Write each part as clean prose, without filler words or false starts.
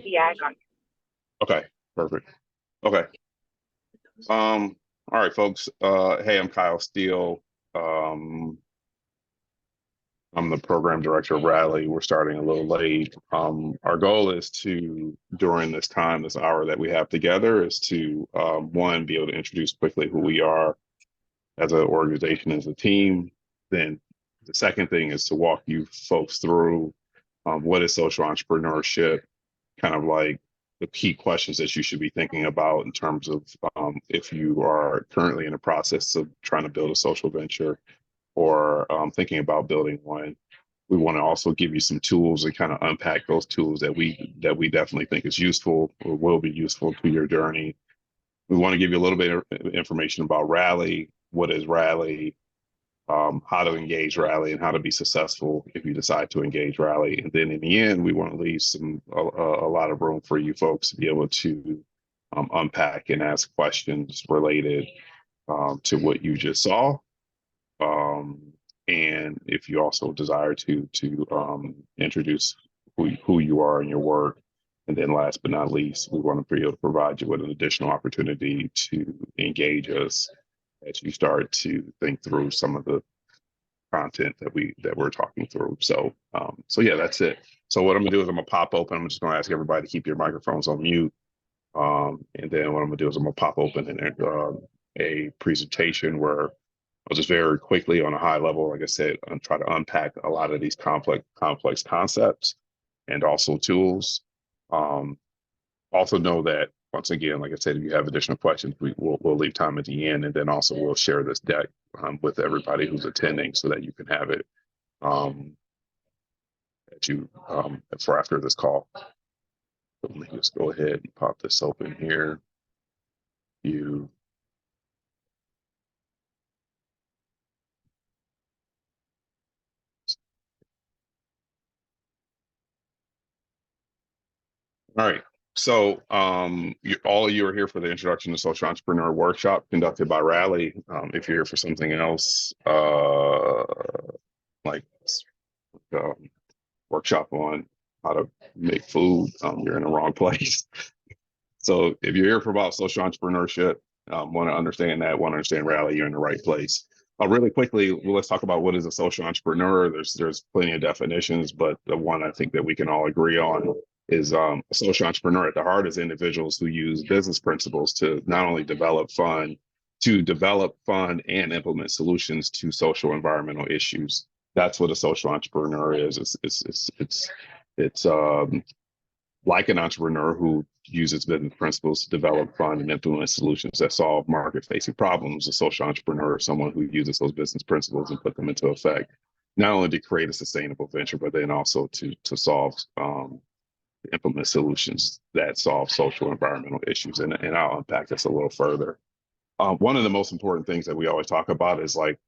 Yeah, I got Okay, perfect. Okay. All right, folks. Hey, I'm Kyle Steele. Um, I'm the program director of Rally. We're starting a little late. Our goal is to, during this time, this hour that we have together, is to one, be able to introduce quickly who we are as an organization, as a team. Then the second thing is to walk you folks through what is social entrepreneurship, kind of like the key questions that you should be thinking about in terms of if you are currently in the process of trying to build a social venture or thinking about building one. We want to also give you some tools and kind of unpack those tools that we definitely think is useful or will be useful to your journey. We want to give you a little bit of information about Rally, what is Rally, how to engage Rally, and how to be successful if you decide to engage Rally. And then in the end, we want to leave a lot of room for you folks to be able to unpack and ask questions related to what you just saw. Um, and if you also desire to introduce who you are in your work. And then last but not least, we want to be able to provide you with an additional opportunity to engage us as you start to think through some of the content that we're talking through. So yeah, that's it. So what I'm gonna do is I'm gonna pop open. I'm just gonna ask everybody to keep your microphones on mute. And then what I'm gonna do is I'm gonna pop open a presentation where I'll just very quickly on a high level, like I said, and try to unpack a lot of these complex concepts and also tools. Um, Also know that once again, like I said, if you have additional questions, we'll leave time at the end, and then also we'll share this deck with everybody who's attending so that you can have it um, for after this call. So let me just go ahead and pop this open here. You All right. So all of you are here for the Introduction to Social Entrepreneur workshop conducted by Rally. If you're here for something else, like um, workshop on how to make food, you're in the wrong place. So if you're here for about social entrepreneurship, want to understand that, want to understand Rally, you're in the right place. Really quickly, let's talk about what is a social entrepreneur. There's plenty of definitions, but the one I think that we can all agree on is a social entrepreneur at the heart is individuals who use business principles to not only develop, fund, and implement solutions to social environmental issues. That's what a social entrepreneur is. It's like an entrepreneur who uses business principles to develop, fund, and implement solutions that solve market-facing problems. A social entrepreneur is someone who uses those business principles and put them into effect, not only to create a sustainable venture, but then also to solve, implement solutions that solve social environmental issues. And I'll unpack this a little further. One of the most important things that we always talk about is like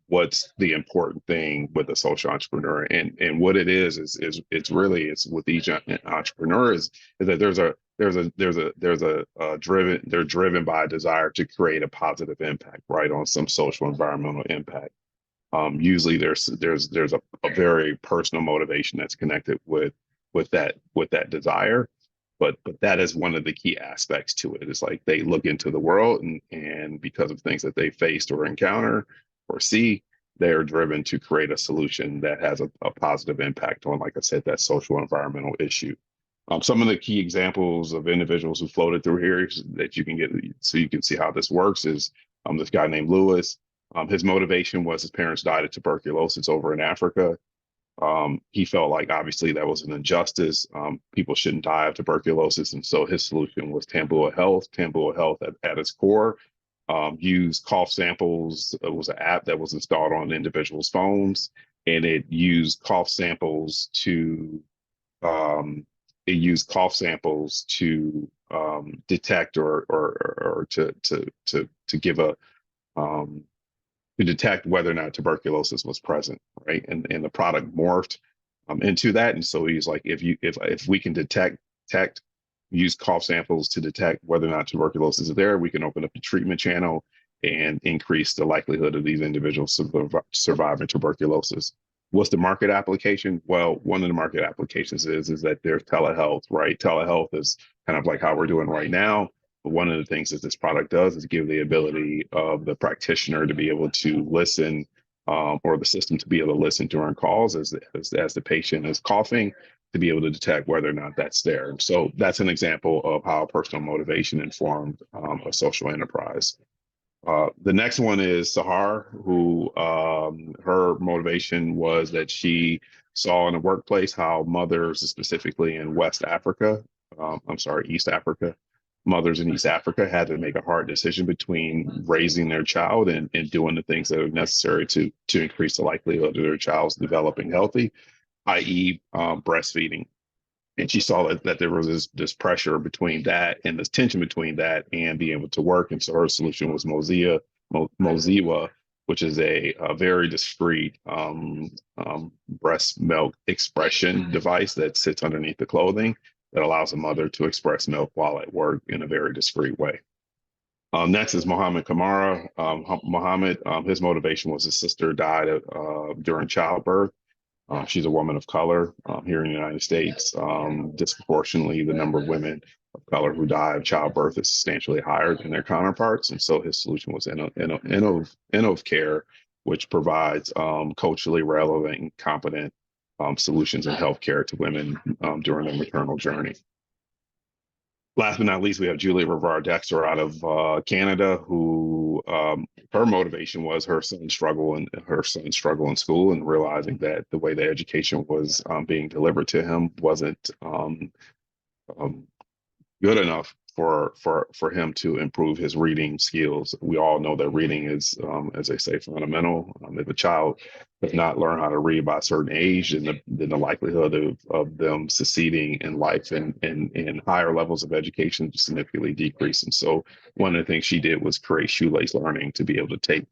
what's the important thing with a social entrepreneur, and what it is it's really it's with each entrepreneur is that they're driven by a desire to create a positive impact, right, on some social environmental impact. Usually there's a very personal motivation that's connected with that desire, but that is one of the key aspects to it. It's like they look into the world and because of things that they faced or encounter or see, they are driven to create a solution that has a positive impact on, like I said, that social environmental issue. Some of the key examples of individuals who floated through here that you can get so you can see how this works is this guy named Lewis. His motivation was his parents died of tuberculosis over in Africa. He felt like obviously that was an injustice. People shouldn't die of tuberculosis. And so his solution was Tambua Health. Tambua Health at its core used cough samples. It was an app that was installed on individuals' phones, and um, it used cough samples to detect or to give a um, to detect whether or not tuberculosis was present, right? And the product morphed into that. And so he's like, if we can detect, use cough samples to detect whether or not tuberculosis is there, we can open up the treatment channel and increase the likelihood of these individuals surviving tuberculosis. What's the market application? Well, one of the market applications is that there's telehealth, right? Telehealth is kind of like how we're doing right now. But one of the things that this product does is give the ability of the practitioner to be able to listen, or the system to be able to listen during calls as the patient is coughing, to be able to detect whether or not that's there. So that's an example of how personal motivation informed a social enterprise. The next one is Sahar, who her motivation was that she saw in the workplace how mothers, specifically in West Africa, East Africa, mothers in East Africa had to make a hard decision between raising their child and doing the things that are necessary to increase the likelihood of their child's developing healthy, i.e., breastfeeding. And she saw that there was this pressure between that and this tension between that and being able to work. And so her solution was Moziwa, which is a very discreet breast milk expression device that sits underneath the clothing that allows a mother to express milk while at work in a very discreet way. Next is Mohammed Kamara. Mohammed, his motivation was his sister died during childbirth. She's a woman of color here in the United States. Disproportionately, the number of women of color who die of childbirth is substantially higher than their counterparts. And so his solution was Innov Care, which provides culturally relevant and competent solutions in healthcare to women during their maternal journey. Last but not least, we have Julia Rivard-Dexter out of Canada, who her motivation was her son's struggle in school, and realizing that the way the education was being delivered to him wasn't good enough for him to improve his reading skills. We all know that reading is, as they say, fundamental. If a child does not learn how to read by a certain age, then the likelihood of them succeeding in life and in higher levels of education significantly decrease. And so one of the things she did was create shoelace learning to be able to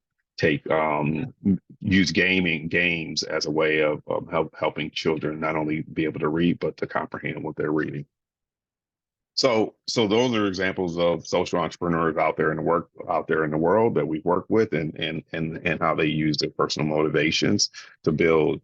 use games as a way of helping children not only be able to read, but to comprehend what they're reading. So those are examples of social entrepreneurs out there in the world that we've worked with, and how they use their personal motivations to build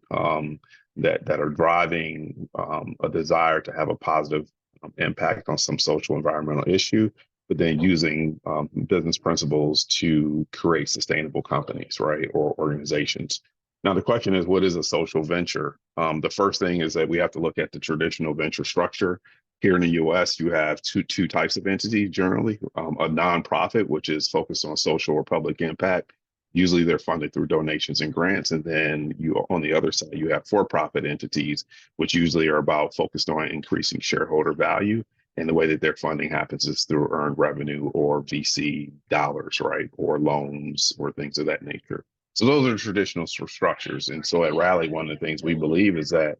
that are driving a desire to have a positive impact on some social environmental issue, but then using business principles to create sustainable companies, right, or organizations. Now, the question is, what is a social venture? The first thing is that we have to look at the traditional venture structure. Here in the U.S., you have two types of entities generally. A nonprofit, which is focused on social or public impact. Usually they're funded through donations and grants. And then on the other side, you have for-profit entities, which usually are focused on increasing shareholder value. And the way that their funding happens is through earned revenue or VC dollars, right? Or loans or things of that nature. So those are traditional structures. And so at Rally, one of the things we believe is that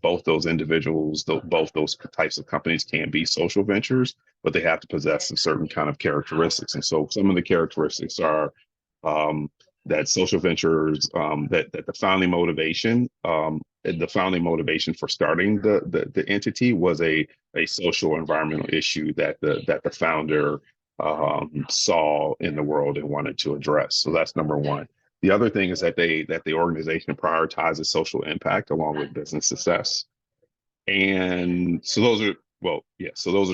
both those individuals, both those types of companies can be social ventures, but they have to possess a certain kind of characteristics. And so some of the characteristics are that social ventures, that the founding motivation for starting the entity was a social environmental issue that the founder saw in the world and wanted to address. So that's number one. The other thing is that the organization prioritizes social impact along with business success. And so those are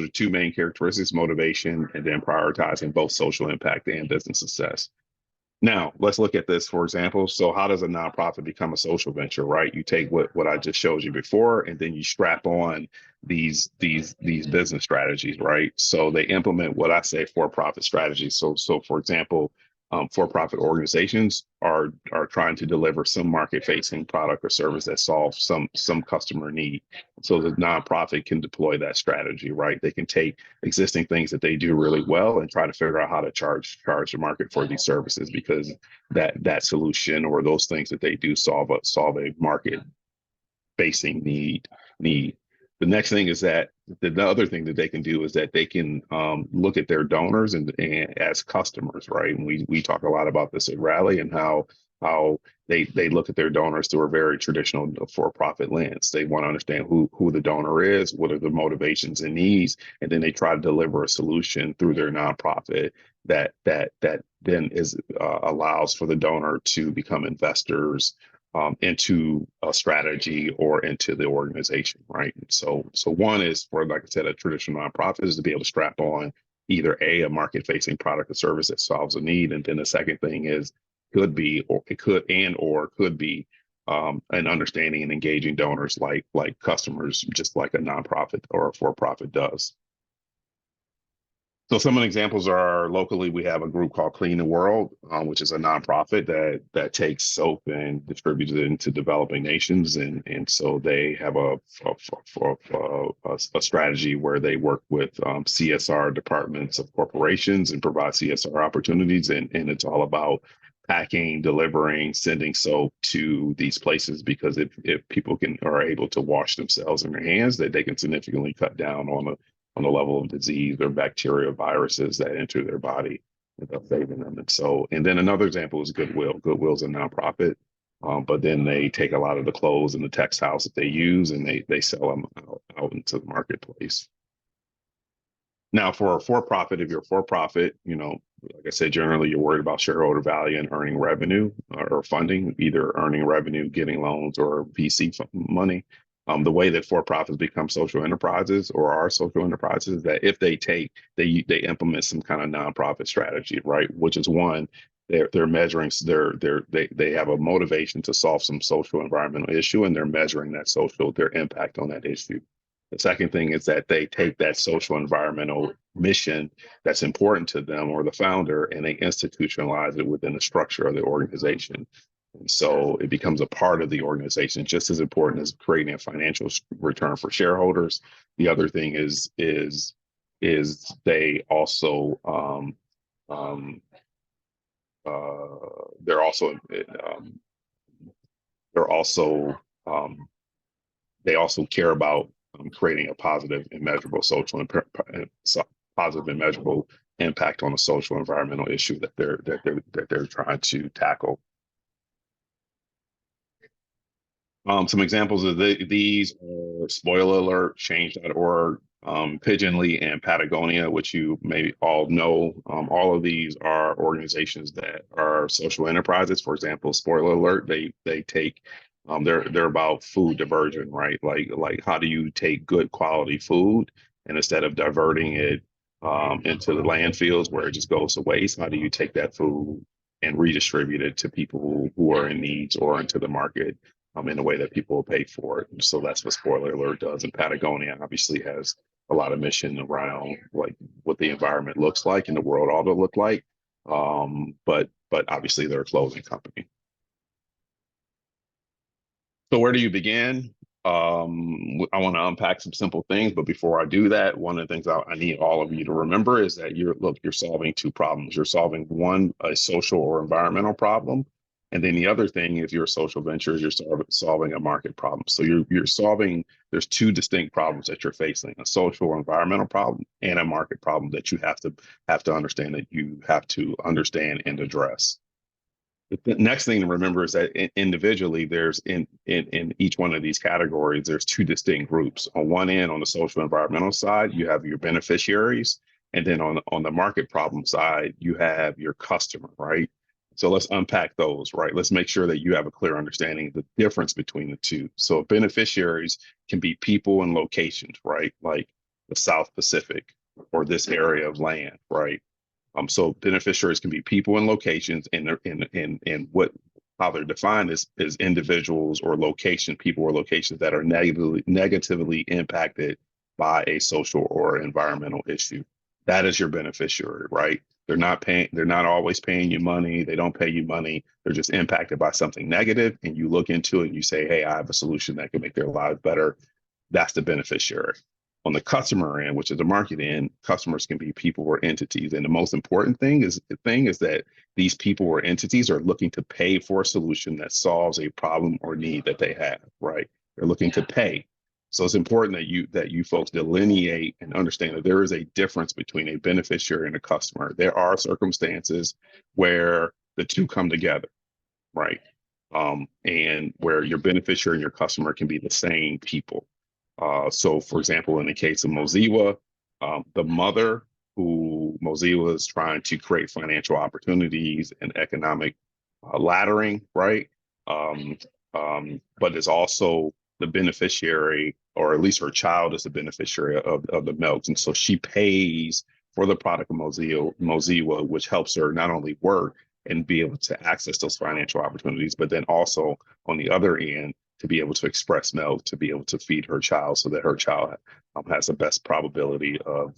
the two main characteristics: motivation and then prioritizing both social impact and business success. Now, let's look at this, for example. So how does a nonprofit become a social venture, right? You take what I just showed you before, and then you strap on these business strategies, right? So they implement what I say for-profit strategies. So for example, for-profit organizations are trying to deliver some market-facing product or service that solves some customer need. So the nonprofit can deploy that strategy, right? They can take existing things that they do really well and try to figure out how to charge the market for these services, because that solution or those things that they do solve a market-facing need. The next thing is that the other thing that they can do is that they can look at their donors and as customers, right? And we talk a lot about this at Rally, and how they look at their donors through a very traditional for-profit lens. They want to understand who the donor is, what are the motivations and needs, and then they try to deliver a solution through their nonprofit that then allows for the donor to become investors into a strategy or into the organization, right? So one is for, like I said, a traditional nonprofit is to be able to strap on either a market-facing product or service that solves a need, and then the second thing is could be an understanding and engaging donors like customers, just like a nonprofit or a for-profit does. So some of the examples are locally, we have a group called Clean the World, which is a nonprofit that takes soap and distributes it into developing nations. And so they have a strategy where they work with CSR departments of corporations and provide CSR opportunities. And it's all about packing, delivering, sending soap to these places, because if people are able to wash themselves in their hands, that they can significantly cut down on the level of disease or bacteria, viruses that enter their body without saving them. And then another example is Goodwill. Goodwill's a nonprofit, but then they take a lot of the clothes and the textiles that they use and they sell them out into the marketplace. Now, for a for-profit, if you're a for-profit, like I said, generally you're worried about shareholder value and earning revenue or funding, either earning revenue, getting loans, or VC money. The way that for-profits become social enterprises or are social enterprises is that if they implement some kind of nonprofit strategy, right? Which is one, they're measuring they have a motivation to solve some social environmental issue, and they're measuring their impact on that issue. The second thing is that they take that social environmental mission that's important to them or the founder, and they institutionalize it within the structure of the organization. And so it becomes a part of the organization, just as important as creating a financial return for shareholders. The other thing is they also they're also they also care about creating a positive and measurable positive and measurable impact on a social environmental issue that they're trying to tackle. Some examples of these are Spoiler Alert, Change.org, Pigeonly, and Patagonia, which you may all know. All of these are organizations that are social enterprises. For example, Spoiler Alert, they take they're about food diversion, right? Like how do you take good quality food, and instead of diverting it into the landfills where it just goes to waste, how do you take that food and redistribute it to people who are in needs or into the market in a way that people will pay for it? And so that's what Spoiler Alert does. And Patagonia obviously has a lot of mission around like what the environment looks like and the world ought to look like. But obviously they're a clothing company. So where do you begin? I want to unpack some simple things, but before I do that, one of the things I need all of you to remember is that you're solving two problems. You're solving one, a social or environmental problem, and then the other thing, if you're a social venture, you're solving a market problem. So you're solving, there's two distinct problems that you're facing: a social or environmental problem and a market problem that you have to understand, that you have to understand and address. The next thing to remember is that individually, there's in each one of these categories, there's two distinct groups. On one end, on the social environmental side, you have your beneficiaries, and then on the market problem side, you have your customer, right? So let's unpack those, right? Let's make sure that you have a clear understanding of the difference between the two. So beneficiaries can be people and locations, right? Like the South Pacific or this area of land, right? So beneficiaries can be people and locations, and how they're defined is individuals or people or locations that are negatively impacted by a social or environmental issue. That is your beneficiary, right? They're not always paying you money. They don't pay you money. They're just impacted by something negative, and you look into it and you say, hey, I have a solution that can make their lives better. That's the beneficiary. On the customer end, which is the market end, customers can be people or entities. And the most important thing is that these people or entities are looking to pay for a solution that solves a problem or need that they have, right? They're looking to pay. So it's important that you folks delineate and understand that there is a difference between a beneficiary and a customer. There are circumstances where the two come together, right? And where your beneficiary and your customer can be the same people. So, for example, in the case of Mozilla, the mother who Mozilla is trying to create financial opportunities and economic laddering, right? but is also the beneficiary, or at least her child is the beneficiary of the milks. And so she pays for the product of Mozilla, which helps her not only work and be able to access those financial opportunities, but then also on the other end, to be able to express milk, to be able to feed her child so that her child has the best probability of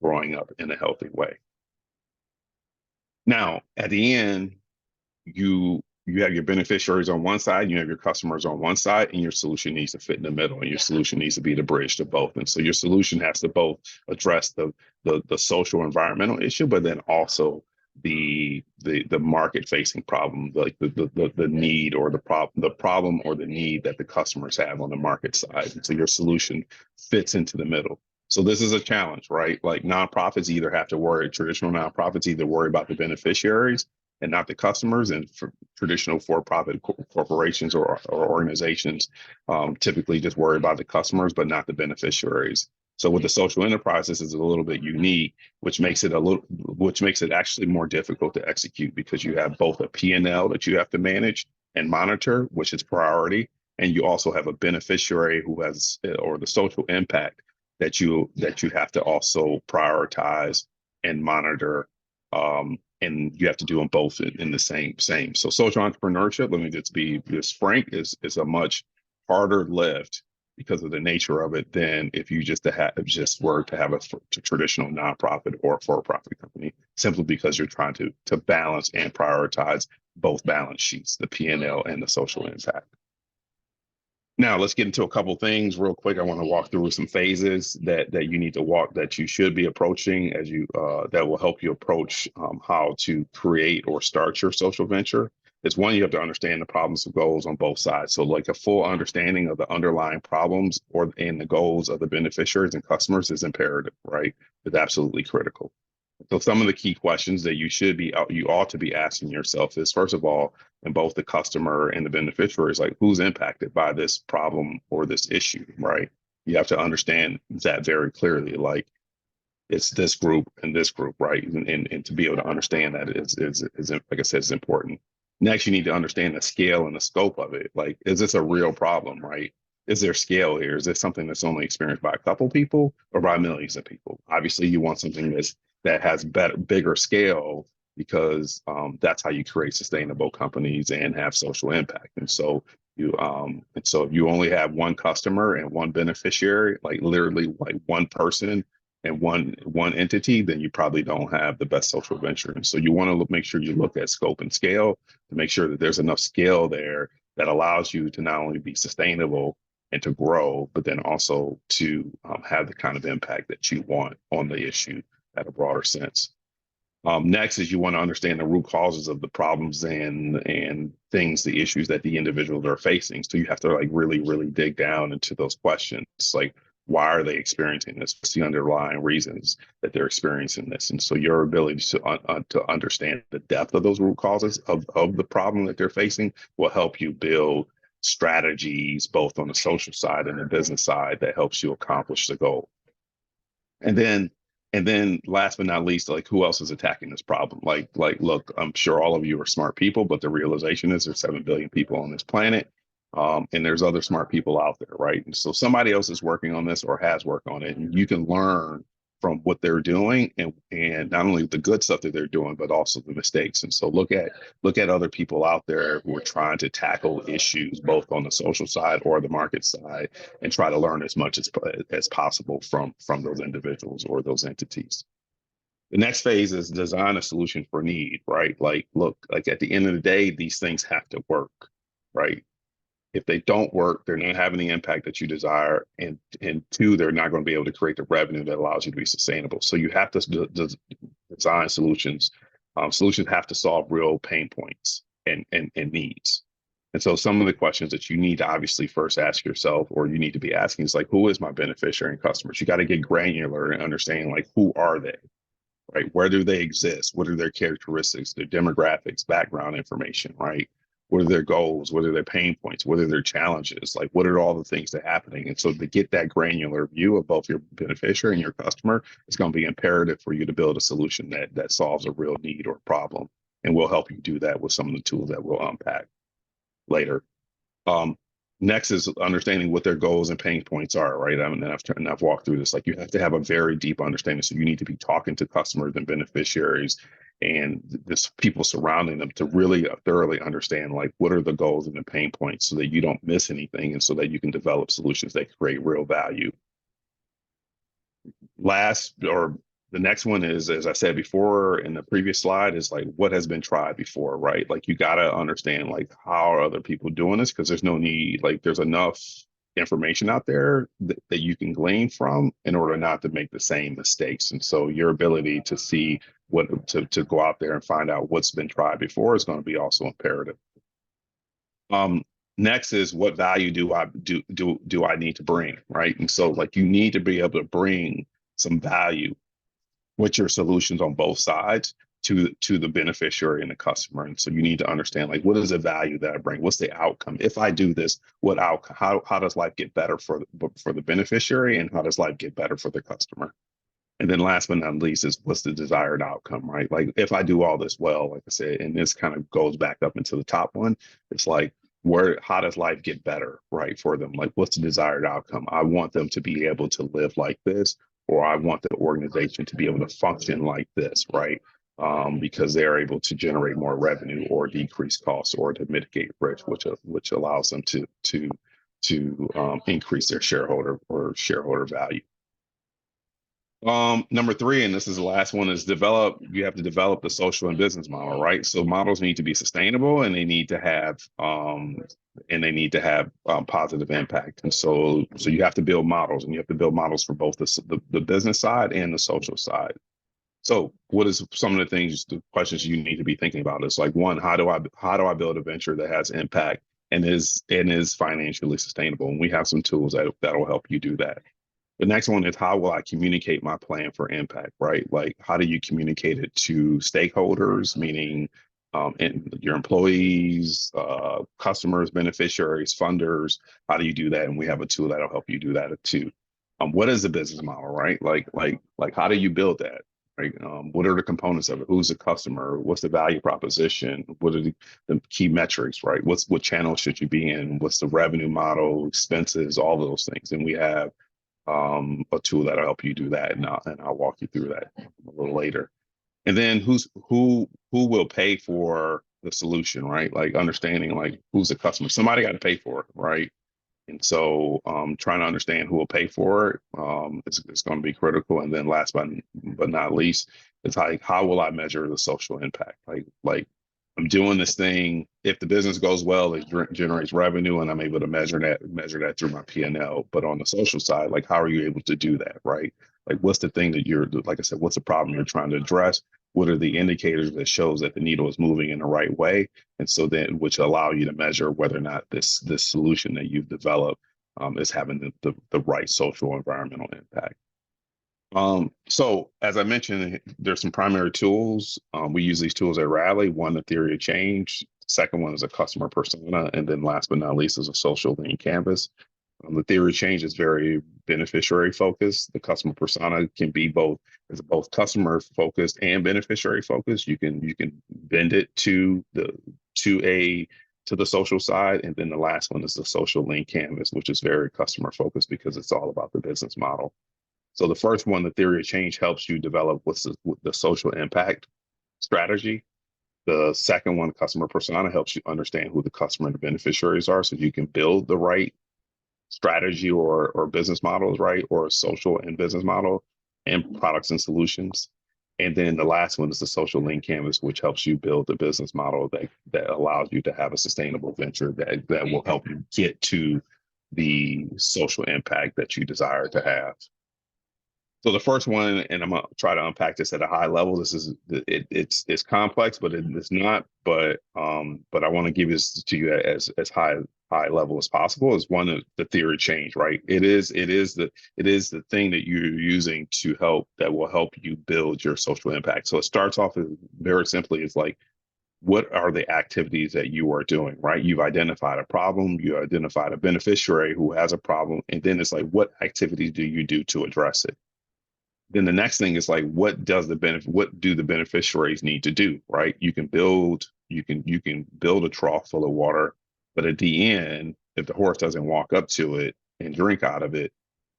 growing up in a healthy way. Now, at the end, you have your beneficiaries on one side, you have your customers on one side, and your solution needs to fit in the middle, and your solution needs to be the bridge to both. And so your solution has to both address the social environmental issue, but then also the market facing problem, like the need or the problem or the need that the customers have on the market side. And so your solution fits into the middle. So this is a challenge, right? Like traditional nonprofits either worry about the beneficiaries and not the customers, and for traditional for-profit corporations or organizations typically just worry about the customers but not the beneficiaries. So with the social enterprise, this is a little bit unique, which makes it actually more difficult to execute, because you have both a P&L that you have to manage and monitor, which is priority, and you also have a beneficiary who has, or the social impact that you have to also prioritize and monitor, and you have to do them both in the same. So social entrepreneurship, let me just be frank, is a much harder lift because of the nature of it than if you just were to have a traditional nonprofit or for-profit company, simply because you're trying to balance and prioritize both balance sheets, the P&L and the social impact. Now let's get into a couple things real quick. I want to walk through some phases that you should be approaching as you that will help you approach how to create or start your social venture. It's one, you have to understand the problems and goals on both sides. So like a full understanding of the underlying problems and the goals of the beneficiaries and customers is imperative, right? It's absolutely critical. So some of the key questions that you ought to be asking yourself is, first of all, in both the customer and the beneficiary, is like, who's impacted by this problem or this issue, right? You have to understand that very clearly, like it's this group and this group, right? And to be able to understand that is like I said, is important. Next, you need to understand the scale and the scope of it. Like, is this a real problem, right? Is there scale here? Is this something that's only experienced by a couple people or by millions of people? Obviously, you want something that has bigger scale, because that's how you create sustainable companies and have social impact. And so if you only have one customer and one beneficiary, like literally like one person and one entity, then you probably don't have the best social venture. And so you want to make sure you look at scope and scale to make sure that there's enough scale there that allows you to not only be sustainable and to grow, but then also to have the kind of impact that you want on the issue at a broader sense. Next is you want to understand the root causes of the problems and the issues that the individuals are facing. So you have to like really, really dig down into those questions. Like, why are they experiencing this? What's the underlying reasons that they're experiencing this? And so your ability to understand the depth of those root causes of the problem that they're facing will help you build strategies both on the social side and the business side that helps you accomplish the goal. And then last but not least, like, who else is attacking this problem? Like, look, I'm sure all of you are smart people, but the realization is there's 7 billion people on this planet. And there's other smart people out there, right? And so somebody else is working on this or has worked on it, and you can learn from what they're doing and not only the good stuff that they're doing, but also the mistakes. And so look at other people out there who are trying to tackle issues both on the social side or the market side, and try to learn as much as possible from those individuals or those entities. The next phase is design a solution for need, right? Like, look, like at the end of the day, these things have to work, right? If they don't work, they're not having the impact that you desire. And two, they're not going to be able to create the revenue that allows you to be sustainable. So you have to design solutions. Solutions have to solve real pain points and needs. And so some of the questions that you need to obviously first ask yourself, or you need to be asking, is like, who is my beneficiary and customers? You got to get granular and understand, like, who are they, right? Where do they exist? What are their characteristics, their demographics, background information, right? What are their goals? What are their pain points? What are their challenges? Like, what are all the things that are happening? And so to get that granular view of both your beneficiary and your customer, it's going to be imperative for you to build a solution that solves a real need or problem. And we'll help you do that with some of the tools that we'll unpack later. Um, Next is understanding what their goals and pain points are, right? I mean, I've walked through this. Like you have to have a very deep understanding. So you need to be talking to customers and beneficiaries and this people surrounding them to really thoroughly understand like what are the goals and the pain points so that you don't miss anything and so that you can develop solutions that create real value. Last or the next one is, as I said before in the previous slide, is like what has been tried before, right? Like you got to understand like how are other people doing this because there's no need, like there's enough information out there that you can glean from in order not to make the same mistakes. And so your ability to see what to go out there and find out what's been tried before is going to be also imperative. Um, Next is what value do I need to bring, right? And so like you need to be able to bring some value with your solutions on both sides to the beneficiary and the customer. And so you need to understand like what is the value that I bring? What's the outcome? If I do this, what outcome? How does life get better for the beneficiary and how does life get better for the customer? And then last but not least is what's the desired outcome, right? Like if I do all this well, like I said, and this kind of goes back up into the top one, it's like how does life get better, right, for them? Like what's the desired outcome? I want them to be able to live like this, or I want the organization to be able to function like this, right? Because they're able to generate more revenue or decrease costs or to mitigate risk, which allows them to increase their shareholder value. Number three, and this is the last one, is you have to develop the social and business model, right? So models need to be sustainable and they need to have positive impact. And so you have to build models and you have to build models for both the business side and the social side. So what is some of the questions you need to be thinking about is like one, how do I build a venture that has impact and is financially sustainable? And we have some tools that'll help you do that. The next one is how will I communicate my plan for impact, right? Like how do you communicate it to stakeholders, meaning and your employees, customers, beneficiaries, funders? How do you do that? And we have a tool that'll help you do that too. What is the business model, right? Like how do you build that? Right? What are the components of it? Who's the customer? What's the value proposition? What are the key metrics, right? What channel should you be in? What's the revenue model, expenses, all of those things? And we have a tool that'll help you do that, and I'll walk you through that a little later. And then who will pay for the solution, right? Like understanding like who's the customer. Somebody got to pay for it, right? And so trying to understand who will pay for it is going to be critical. And then last but not least, it's like how will I measure the social impact? Like I'm doing this thing. If the business goes well, it generates revenue, and I'm able to measure that through my P&L. But on the social side, like how are you able to do that, right? Like what's the thing that like I said, what's the problem you're trying to address? What are the indicators that shows that the needle is moving in the right way? And so then, which allow you to measure whether or not this solution that you've developed is having the right social environmental impact. So as I mentioned, there's some primary tools. We use these tools at Rally. One, the theory of change. Second one is a customer persona. And then last but not least is a social lean canvas. The theory of change is very beneficiary focused. The customer persona can be both customer focused and beneficiary focused. You can bend it to the social side. And then the last one is the social lean canvas, which is very customer focused because it's all about the business model. So the first one, the theory of change, helps you develop what's the social impact strategy. The second one, customer persona, helps you understand who the customer and the beneficiaries are so you can build the right strategy or business models, right? Or a social and business model and products and solutions. And then the last one is the social lean canvas, which helps you build the business model that allows you to have a sustainable venture that will help you get to the social impact that you desire to have. So the first one, and I'm gonna try to unpack this at a high level. It's complex, but it's not. But I want to give this to you as high level as possible. Is one of the theory of change, right? It is the thing that you're using that will help you build your social impact. So it starts off as very simply, it's like, what are the activities that you are doing, right? You've identified a problem, you identified a beneficiary who has a problem, and then it's like, what activities do you do to address it? Then the next thing is like, what do the beneficiaries need to do, right? You can build a trough full of water But at the end, if the horse doesn't walk up to it and drink out of it,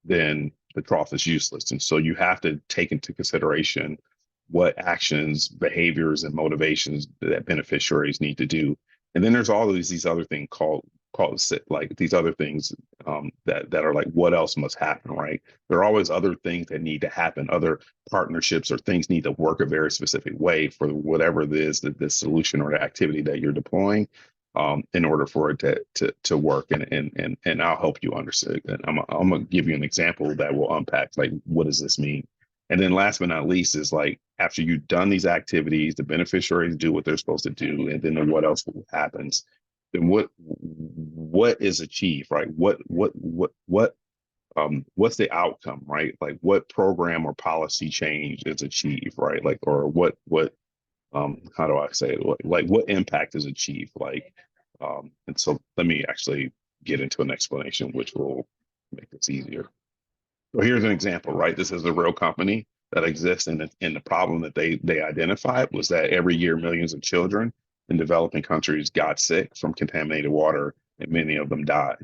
then the trough is useless. And so you have to take into consideration what actions, behaviors, and motivations that beneficiaries need to do. And then there's all of these other things called like these other things that are like what else must happen, right? There are always other things that need to happen, other partnerships or things need to work a very specific way for whatever it is that the solution or the activity that you're deploying, in order for it to work. And I'll help you understand. And I'm gonna give you an example that will unpack like what does this mean. And then last but not least is like after you've done these activities, the beneficiaries do what they're supposed to do, and then what else happens? Then what is achieved, right? What's the outcome, right? Like what program or policy change is achieved, right? Like or what how do I say it? Like what impact is achieved, like and so let me actually get into an explanation which will make this easier. So here's an example, right? This is a real company that exists, and the problem that they identified was that every year millions of children in developing countries got sick from contaminated water, and many of them died.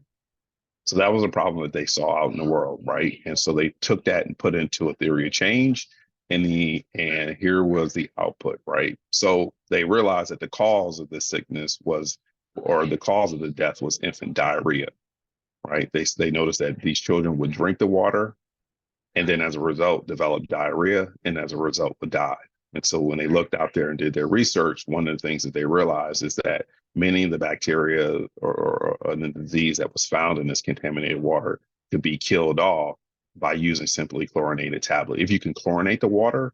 So that was a problem that they saw out in the world, right? And so they took that and put into a theory of change, and here was the output, right? So they realized that the cause of this sickness was, or the cause of the death was infant diarrhea, right? They noticed that these children would drink the water, and then as a result develop diarrhea, and as a result would die. And so when they looked out there and did their research, one of the things that they realized is that many of the bacteria or the disease that was found in this contaminated water could be killed off by using simply chlorinated tablet. If you can chlorinate the water,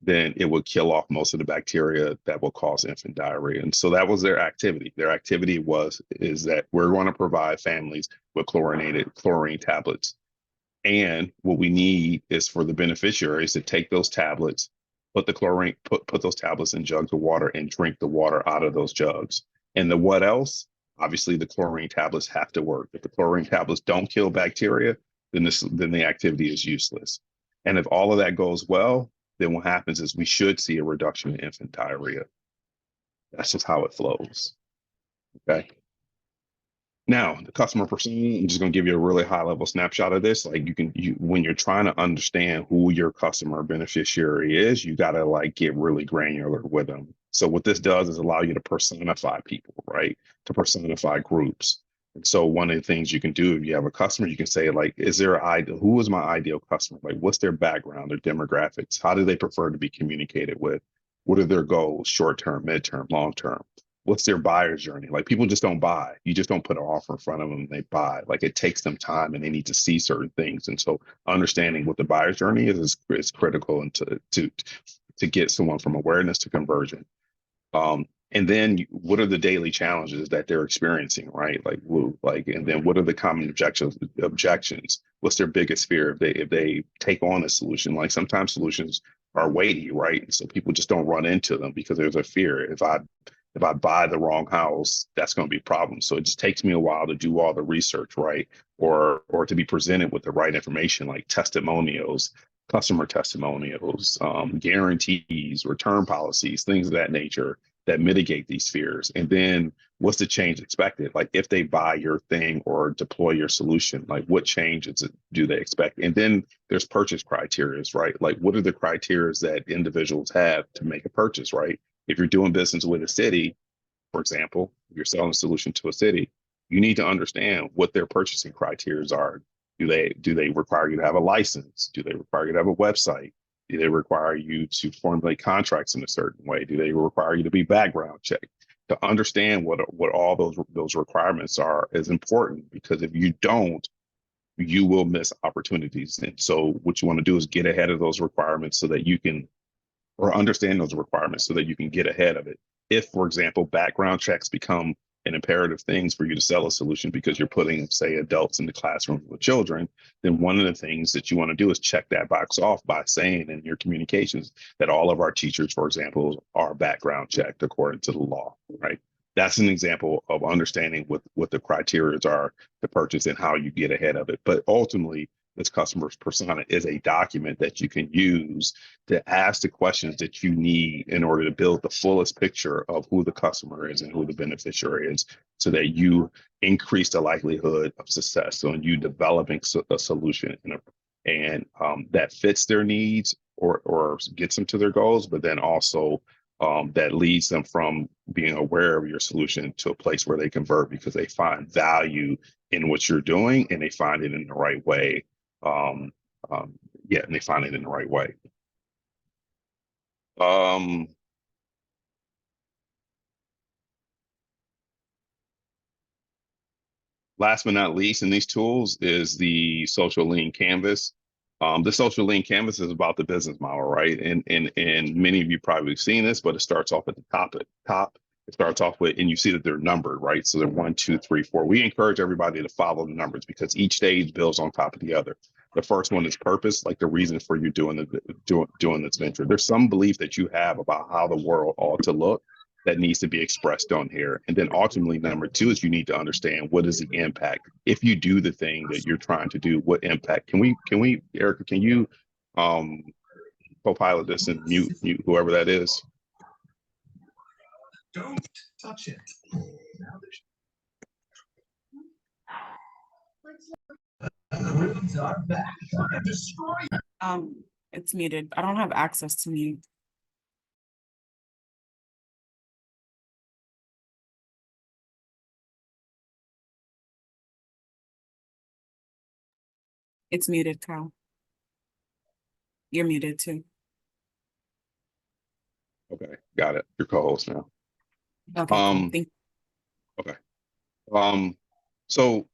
then it would kill off most of the bacteria that will cause infant diarrhea. And so that was their activity. Their activity is that we're going to provide families with chlorine tablets. And what we need is for the beneficiaries to take those tablets, put those tablets in jugs of water and drink the water out of those jugs. And the what else? Obviously, the chlorine tablets have to work. If the chlorine tablets don't kill bacteria, then the activity is useless. And if all of that goes well, then what happens is we should see a reduction in infant diarrhea. That's just how it flows. Okay. Now, the customer persona, I'm just going to give you a really high level snapshot of this. Like when you're trying to understand who your customer beneficiary is, you got to like get really granular with them. So what this does is allow you to personify people, right? To personify groups. And so one of the things you can do if you have a customer, you can say like, who is my ideal customer? Like what's their background, their demographics? How do they prefer to be communicated with? What are their goals, short-term, mid-term, long-term? What's their buyer's journey? Like people just don't buy. You just don't put an offer in front of them and they buy. Like it takes them time and they need to see certain things. And so understanding what the buyer's journey is critical and to get someone from awareness to conversion. And then what are the daily challenges that they're experiencing, right? And then what are the common objections? What's their biggest fear if they take on a solution? Like sometimes solutions are weighty, right? So people just don't run into them because there's a fear. If I buy the wrong house, that's going to be a problem. So it just takes me a while to do all the research, right? Or to be presented with the right information, like testimonials, customer testimonials, guarantees, return policies, things of that nature that mitigate these fears. And then what's the change expected? Like if they buy your thing or deploy your solution, like what changes do they expect? And then there's purchase criteria, right? Like what are the criteria that individuals have to make a purchase, right? If you're doing business with a city, for example, if you're selling a solution to a city, you need to understand what their purchasing criteria are. Do they require you to have a license? Do they require you to have a website? Do they require you to formulate contracts in a certain way? Do they require you to be background checked? To understand what all those requirements are is important, because if you don't, you will miss opportunities. And so what you want to do is get ahead of those requirements so that you can, or understand those requirements so that you can get ahead of it. If, for example, background checks become an imperative things for you to sell a solution because you're putting, say, adults in the classroom with children, then one of the things that you want to do is check that box off by saying in your communications that all of our teachers, for example, are background checked according to the law, right? That's an example of understanding what the criteria are to purchase and how you get ahead of it. But ultimately, this customer's persona is a document that you can use to ask the questions that you need in order to build the fullest picture of who the customer is and who the beneficiary is, so that you increase the likelihood of success. So in you developing a solution that fits their needs or gets them to their goals, but then also that leads them from being aware of your solution to a place where they convert because they find value in what you're doing and they find it in the right way. And they find it in the right way. Last but not least in these tools is the social lean canvas. The social lean canvas is about the business model, right? And many of you probably have seen this, but it starts off at the top. It starts off with, and you see that they're numbered, right? So they're 1, 2, 3, 4. We encourage everybody to follow the numbers because each stage builds on top of the other. The first one is purpose, like the reason for you doing this venture. There's some belief that you have about how the world ought to look that needs to be expressed on here. And then ultimately, number 2 is you need to understand what is the impact. If you do the thing that you're trying to do, what impact? Can we, Erica, can you co-pilot this and mute whoever that is? Don't touch it. Rooms are back. Destroy. It's muted. I don't have access to mute. It's muted, Kyle. You're muted too. Okay, got it. Your co-host now. Okay, cool. Thank you. Okay. So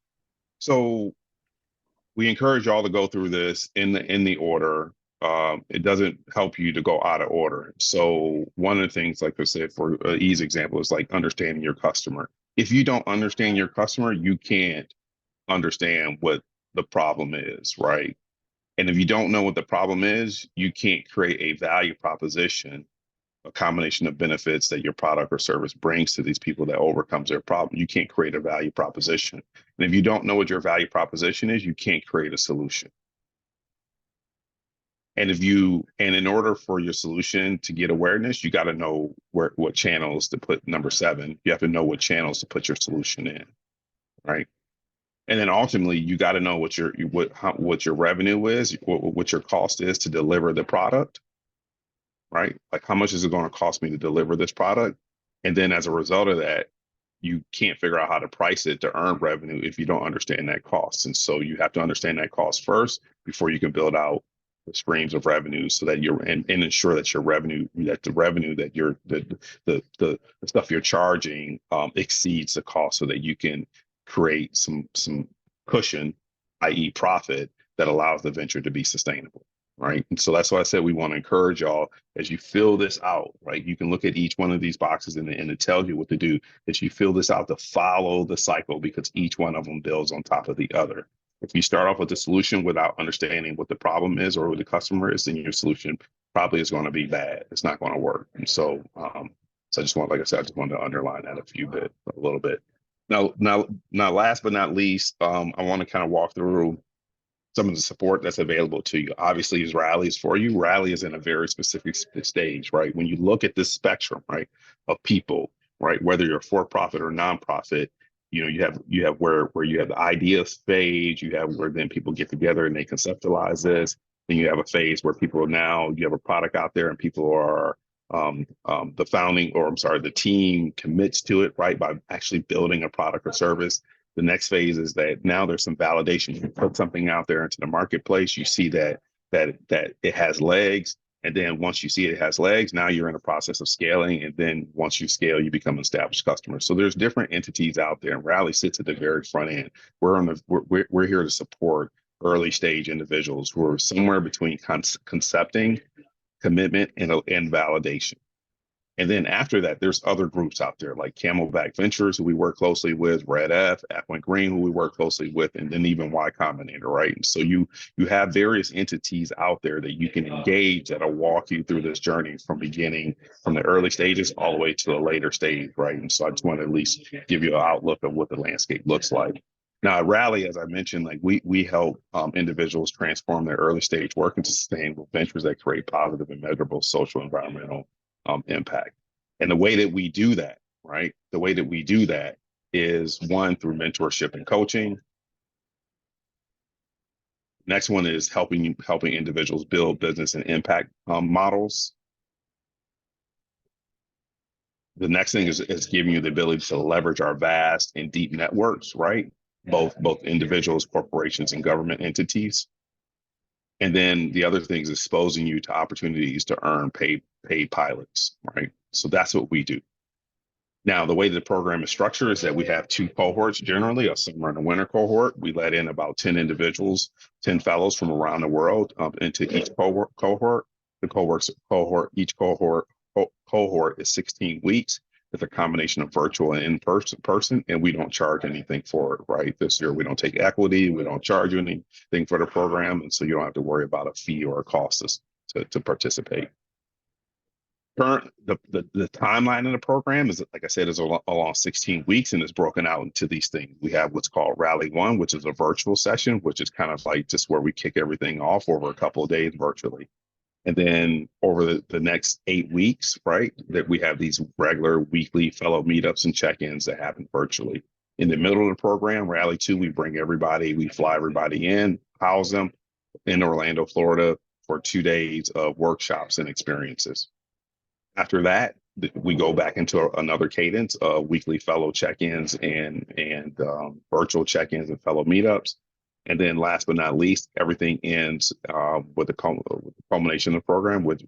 we encourage y'all to go through this in the order. It doesn't help you to go out of order. So one of the things, like I said, for an easy example, is like understanding your customer. If you don't understand your customer, you can't understand what the problem is, right? And if you don't know what the problem is, you can't create a value proposition, a combination of benefits that your product or service brings to these people that overcomes their problem. You can't create a value proposition. And if you don't know what your value proposition is, you can't create a solution. And in order for your solution to get awareness, you got to know what channels to put. Number 7, you have to know what channels to put your solution in, right? And then ultimately, you got to know what your revenue is, what your cost is to deliver the product, right? Like, how much is it going to cost me to deliver this product? And then as a result of that, you can't figure out how to price it to earn revenue if you don't understand that cost. And so you have to understand that cost first before you can build out the streams of revenue, so that and ensure that the revenue that the stuff you're charging exceeds the cost, so that you can create some cushion, i.e. profit, that allows the venture to be sustainable, right? And so that's why I said we want to encourage y'all, as you fill this out, right? You can look at each one of these boxes and it tells you what to do. As you fill this out, to follow the cycle, because each one of them builds on top of the other. If you start off with the solution without understanding what the problem is or who the customer is, then your solution probably is going to be bad. It's not going to work. And so, I just wanted to underline that a little bit. Now, last but not least, I want to kind of walk through some of the support that's available to you. Obviously, is Rally's for you. Rally is in a very specific stage, right? When you look at this spectrum, right, of people, right, whether you're for-profit or nonprofit, you have where you have the idea phase, you have where then people get together and they conceptualize this. Then you have a phase where you have a product out there and people are the team commits to it, right, by actually building a product or service. The next phase is that now there's some validation. You put something out there into the marketplace, you see that it has legs. And then once you see it has legs, now you're in a process of scaling. And then once you scale, you become an established customer. So there's different entities out there, and Rally sits at the very front end. We're here to support early stage individuals who are somewhere between concepting, commitment, and validation. And then after that, there's other groups out there like Camelback Ventures, who we work closely with, Red F, Apple and Green, who we work closely with, and then even Y Combinator, right? And so you have various entities out there that you can engage that'll walk you through this journey from the early stages all the way to the later stage, right? And so I just want to at least give you an outlook of what the landscape looks like. Now at Rally, as I mentioned, like we help individuals transform their early stage work into sustainable ventures that create positive and measurable social environmental impact. And the way that we do that, right? The way that we do that is one, through mentorship and coaching. Next one is helping individuals build business and impact models. The next thing is giving you the ability to leverage our vast and deep networks, right? Both individuals, corporations, and government entities. And then the other thing is exposing you to opportunities to earn paid pilots, right? So that's what we do. Now, the way the program is structured is that we have two cohorts generally, a summer and a winter cohort. We let in about 10 individuals, 10 fellows from around the world into each cohort. Each cohort is 16 weeks. It's a combination of virtual and in-person, and we don't charge anything for it, right? This year, we don't take equity. We don't charge you anything for the program, and so you don't have to worry about a fee or a cost to participate. The timeline in the program is, like I said, is along 16 weeks, and it's broken out into these things. We have what's called Rally 1, which is a virtual session, which is kind of like just where we kick everything off over a couple of days virtually. And then over the next 8 weeks, right, that we have these regular weekly fellow meetups and check-ins that happen virtually. In the middle of the program, Rally 2, we bring everybody, we fly everybody in, house them in Orlando, Florida for 2 days of workshops and experiences. After that, we go back into another cadence of weekly fellow check-ins and virtual check-ins and fellow meetups. And then last but not least, everything ends with the culmination of the program with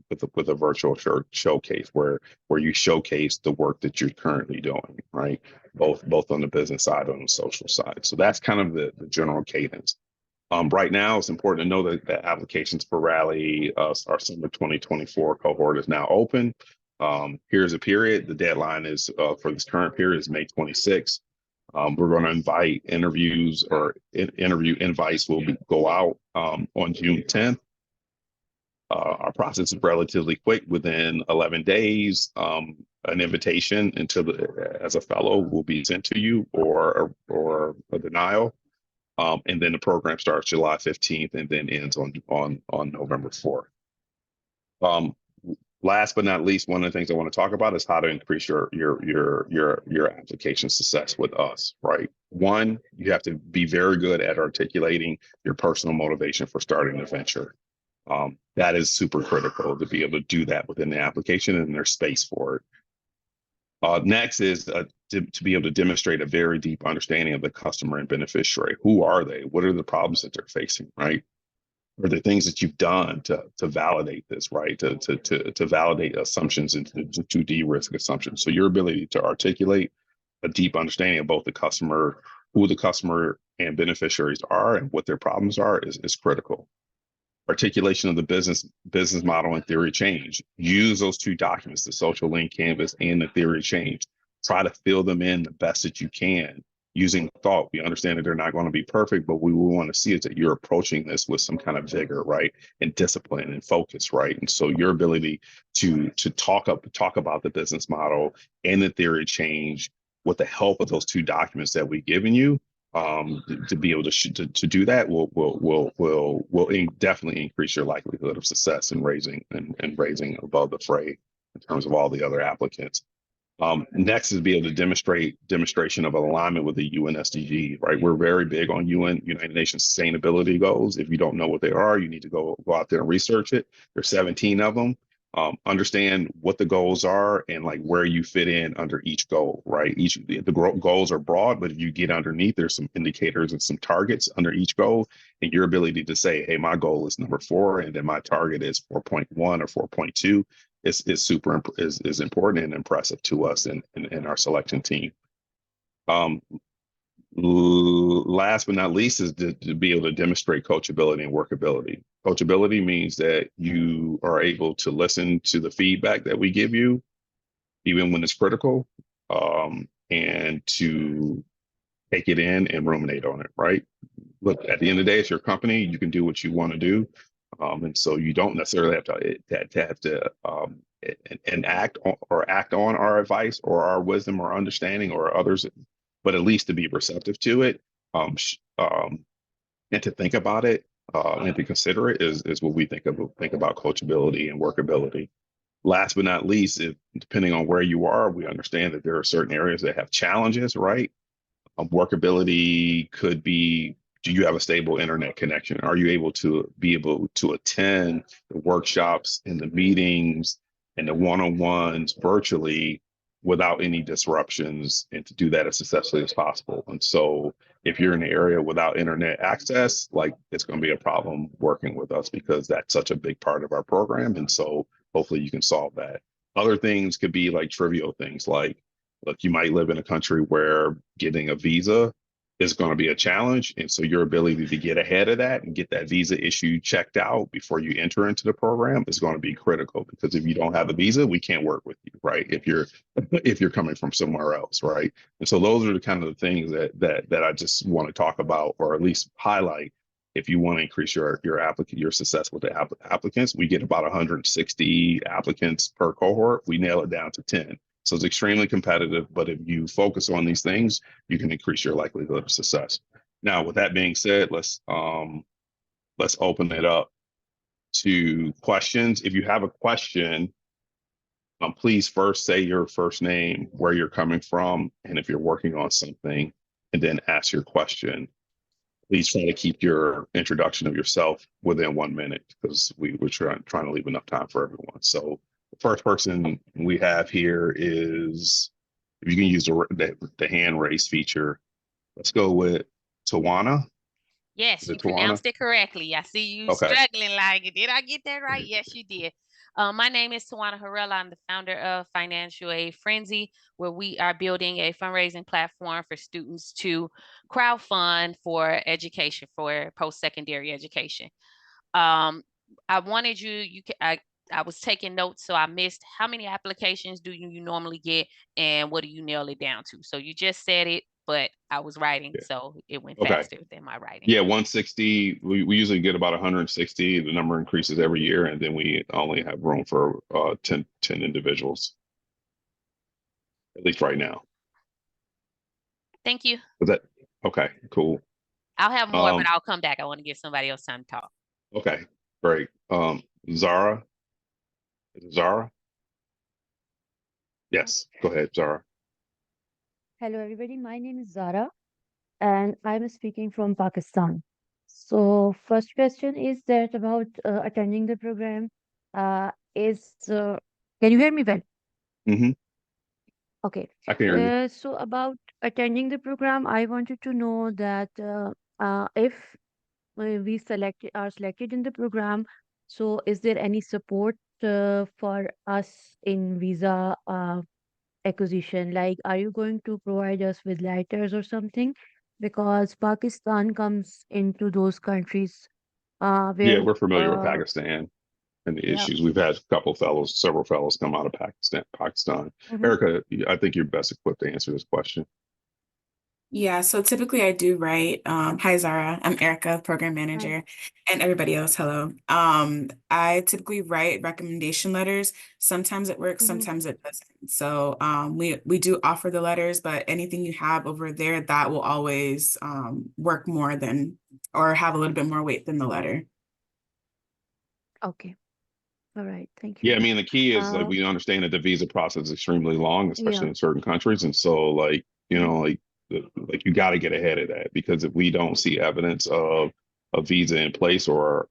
a virtual showcase where you showcase the work that you're currently doing, right? Both on the business side and on the social side. So that's kind of the general cadence. Right now, it's important to know that the applications for Rally, our summer 2024 cohort is now open. Here's a period. The deadline is for this current period is May 26th. We're going to invite interviews or interview invites will go out on June 10th. Our process is relatively quick. Within 11 days, an invitation as a fellow will be sent to you or a denial. And then the program starts July 15th and then ends on November 4th. Last but not least, one of the things I want to talk about is how to increase your application success with us, right? One, you have to be very good at articulating your personal motivation for starting a venture. That is super critical to be able to do that within the application, and there's space for it. Next is to be able to demonstrate a very deep understanding of the customer and beneficiary. Who are they? What are the problems that they're facing, right? Are there things that you've done to validate this, right? To validate assumptions and to de-risk assumptions. So your ability to articulate a deep understanding of both the customer, who the customer and beneficiaries are, and what their problems are is critical. Articulation of the business model and theory change. Use those two documents, the social link canvas and the theory change. Try to fill them in the best that you can. Using thought, we understand that they're not going to be perfect, but we want to see is that you're approaching this with some kind of vigor, right, and discipline and focus, right. And so your ability to talk about the business model and the theory change with the help of those two documents that we've given you, to be able to do that will definitely increase your likelihood of success in raising above the fray in terms of all the other applicants. Next is be able to demonstration of alignment with the UN SDGs, right? We're very big on United Nations sustainability goals. If you don't know what they are, you need to go out there and research it. There's 17 of them. Understand what the goals are and like where you fit in under each goal, right? The goals are broad, but if you get underneath, there's some indicators and some targets under each goal, and your ability to say, hey, my goal is number 4, and then my target is 4.1 or 4.2. Is important and impressive to us and our selection team. Last but not least is to be able to demonstrate coachability and workability. Coachability means that you are able to listen to the feedback that we give you, even when it's critical, and to take it in and ruminate on it, right? Look, at the end of the day, it's your company. You can do what you want to do. And so you don't necessarily have to act on our advice or our wisdom or understanding or others, but at least to be receptive to it. and to think about it and to consider it is what we think about coachability and workability. Last but not least, depending on where you are, we understand that there are certain areas that have challenges, right? Workability could be, do you have a stable internet connection? Are you able to attend the workshops and the meetings and the one-on-ones virtually without any disruptions, and to do that as successfully as possible? And so if you're in an area without internet access, like, it's going to be a problem working with us, because that's such a big part of our program. And so hopefully you can solve that. Other things could be like trivial things, like, look, you might live in a country where getting a visa is going to be a challenge. And so your ability to get ahead of that and get that visa issue checked out before you enter into the program is going to be critical, because if you don't have a visa, we can't work with you, right? If you're coming from somewhere else, right? And so those are the kind of the things that I just want to talk about, or at least highlight. If you want to increase your success with the applicants, we get about 160 applicants per cohort. We nail it down to 10. So it's extremely competitive, but if you focus on these things, you can increase your likelihood of success. Now, with that being said, let's open it up to questions. If you have a question, please first say your first name, where you're coming from, and if you're working on something, and then ask your question. Please try to keep your introduction of yourself within 1 minute, because we're trying to leave enough time for everyone. So the first person we have here is, if you can use the hand raise feature, let's go with Tawana. Yes, you pronounced it correctly. I see you struggling like, did I get that right? Yes, you did. My name is Tawana Harrell. I'm the founder of Financial Aid Frenzy, where we are building a fundraising platform for students to crowdfund for education, for post-secondary education. I wanted I was taking notes, so I missed, how many applications do you normally get, and what do you nail it down to? So you just said it, but I was writing, so it went faster than my writing. Yeah, 160. We usually get about 160. The number increases every year, and then we only have room for 10 individuals, at least right now. Thank you. Is that okay? Cool. I'll have more, but I'll come back. I want to give somebody else time to talk. Okay, great. Zara. Zara? Yes, go ahead, Zara. Hello, everybody. My name is Zara, and I'm speaking from Pakistan. So, first question is that about attending the program. Can you hear me well? Mm-hmm. Okay. I can hear you. So, about attending the program, I wanted to know that if we are selected in the program, so is there any support for us in visa acquisition? Like, are you going to provide us with letters or something? Because Pakistan comes into those countries Yeah, where we're familiar with Pakistan and the yeah. issues. We've had several fellows come out of Pakistan. Mhm. Erica, I think you're best equipped to answer this question. Yeah, so typically I do write. Hi, Zara. I'm Erica, program manager, and everybody else, hello. I typically write recommendation letters. Sometimes it works, Mhm. sometimes it doesn't. So we do offer the letters, but anything you have over there, that will always work more than, or have a little bit more weight than the letter. Okay. All right. Thank you. Yeah, I mean, the key is, like, we understand that the visa process is extremely long, especially in certain countries. And so, like, you know, like you got to get ahead of that, because if we don't see evidence of a visa in place, or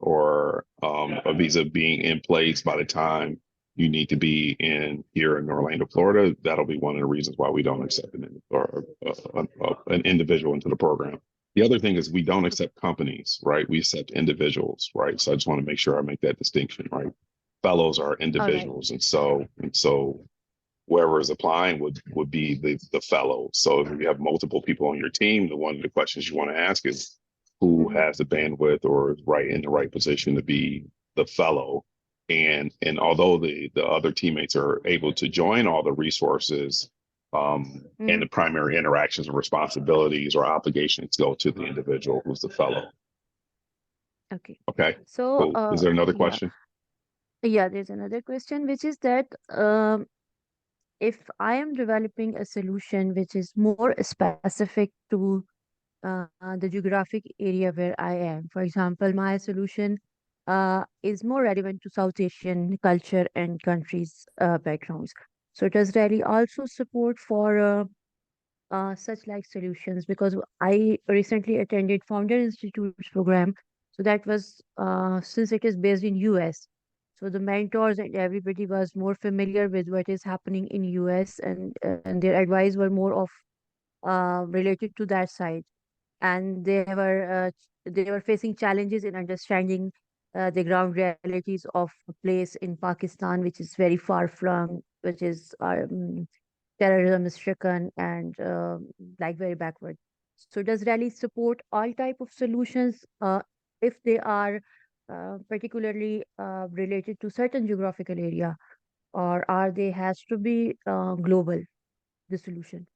a visa being in place by the time you need to be here in Orlando, Florida, that'll be one of the reasons why we don't accept an individual into the program. The other thing is, we don't accept companies, right? We accept individuals, right? So I just want to make sure I make that distinction, right? Fellows are individuals, and so whoever is applying would be the fellow. So if you have multiple people on your team, one of the questions you want to ask is, who has the bandwidth or is in the right position to be the fellow? And although the other teammates are able to join, all the resources and the primary interactions and responsibilities or obligations go to the individual who's the fellow. Okay. So cool. Is there another question? Yeah, there's another question, which is that if I am developing a solution which is more specific to the geographic area where I am. For example, my solution is more relevant to South Asian culture and countries' backgrounds. So does Rally also support for such like solutions? Because I recently attended Founder Institute's program. So that was since it is based in US. So the mentors and everybody was more familiar with what is happening in US, and their advice were more of related to that side, and they were facing challenges in understanding the ground realities of a place in Pakistan, which is very far flung, which is terrorism stricken and like very backward. So does Rally support all type of solutions if they are particularly related to certain geographical area, or are they has to be global, the solution?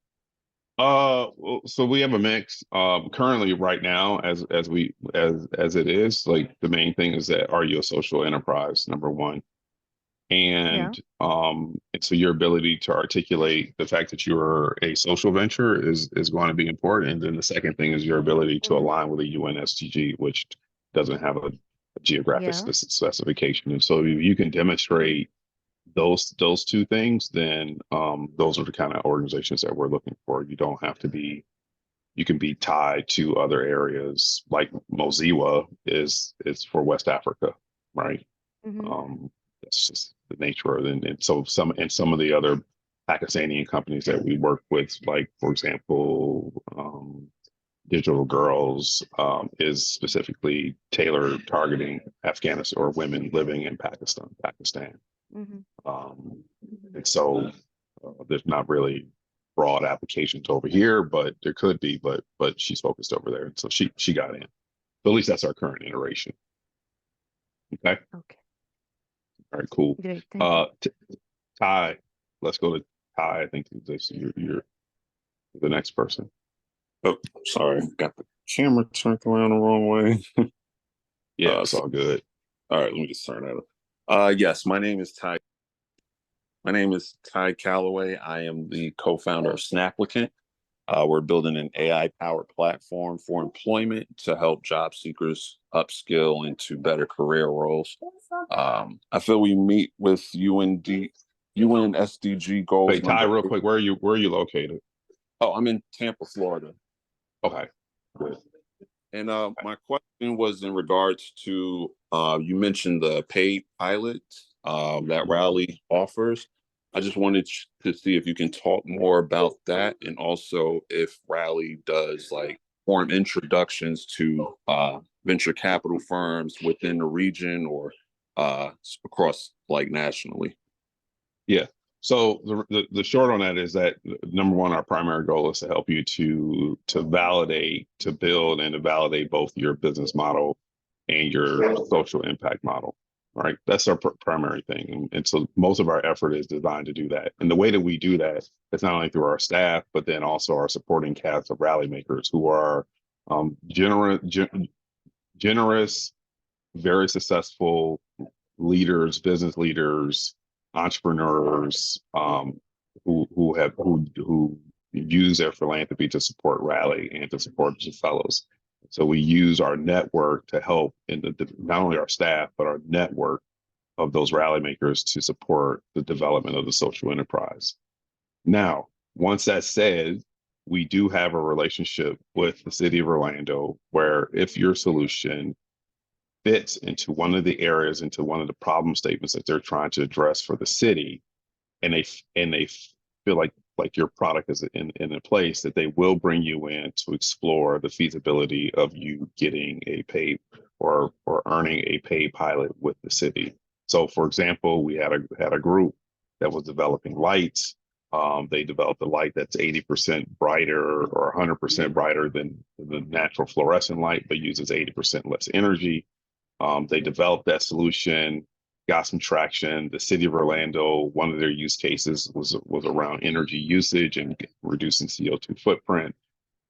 So we have a mix. Currently, right now, as it is, like the main thing is that are you a social enterprise? Number one, Yeah. and so your ability to articulate the fact that you're a social venture is going to be important. And then the second thing is your ability to Mm-hmm. align with the UN SDG, which doesn't have a geographic Yeah. specification. And so if you can demonstrate those two things, then those are the kind of organizations that we're looking for. You don't have to be, you can be tied to other areas, like Mozilla is for West Africa, right? Mm-hmm. That's just the nature of it. And so some of the other Pakistani companies that we work with, like for example, Digital Girls is specifically tailored targeting Afghanistan or women living in Pakistan. Mm-hmm. And so there's not really broad applications over here, but there could be, but she's focused over there. And so she got in. So at least that's our current iteration. Okay. Okay. All right, cool. Great. Thank you. Ty, let's go to Ty. I think this you're the next person. Oh, sorry, got the camera turned around the wrong way. Yeah, it's all good. All right, let me just turn that up. Yes, my name is Ty. My name is Ty Calloway. I am the co-founder of Snapplicant. We're building an AI-powered platform for employment to help job seekers upskill into better career roles. I feel we meet with UN SDG goals. Wait, Ty, real quick, where are you located? Oh, I'm in Tampa, Florida. Okay, good. And my question was in regards to you mentioned the paid pilot that Rally offers. I just wanted to see if you can talk more about that, and also if Rally does like form introductions to venture capital firms within the region or across like nationally. Yeah. So the short on that is that number one, our primary goal is to help you to validate, to build and to validate both your business model and your social impact model. Right. That's our primary thing. And so most of our effort is designed to do that. And the way that we do that is not only through our staff, but then also our supporting cast of rally makers who are generous, very successful leaders, business leaders, entrepreneurs who use their philanthropy to support Rally and to support the fellows. So we use our network to help in not only our staff, but our network of those rally makers to support the development of the social enterprise. Now, once that's said, we do have a relationship with the city of Orlando where if your solution fits into one of the areas, into one of the problem statements that they're trying to address for the city, and they feel like your product is in a place that they will bring you in to explore the feasibility of you getting a paid or earning a paid pilot with the city. So, for example, we had a group that was developing lights. They developed a light that's 80% brighter or 100% brighter than the natural fluorescent light, but uses 80% less energy. They developed that solution, got some traction. The city of Orlando, one of their use cases was around energy usage and reducing CO2 footprint.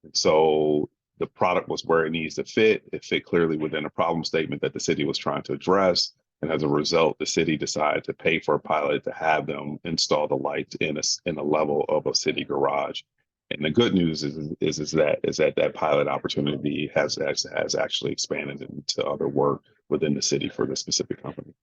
And so the product was where it needs to fit. It fit clearly within a problem statement that the city was trying to address. And as a result, the city decided to pay for a pilot to have them install the lights in a level of a city garage. And the good news is that pilot opportunity has actually expanded into other work within the city for this specific company.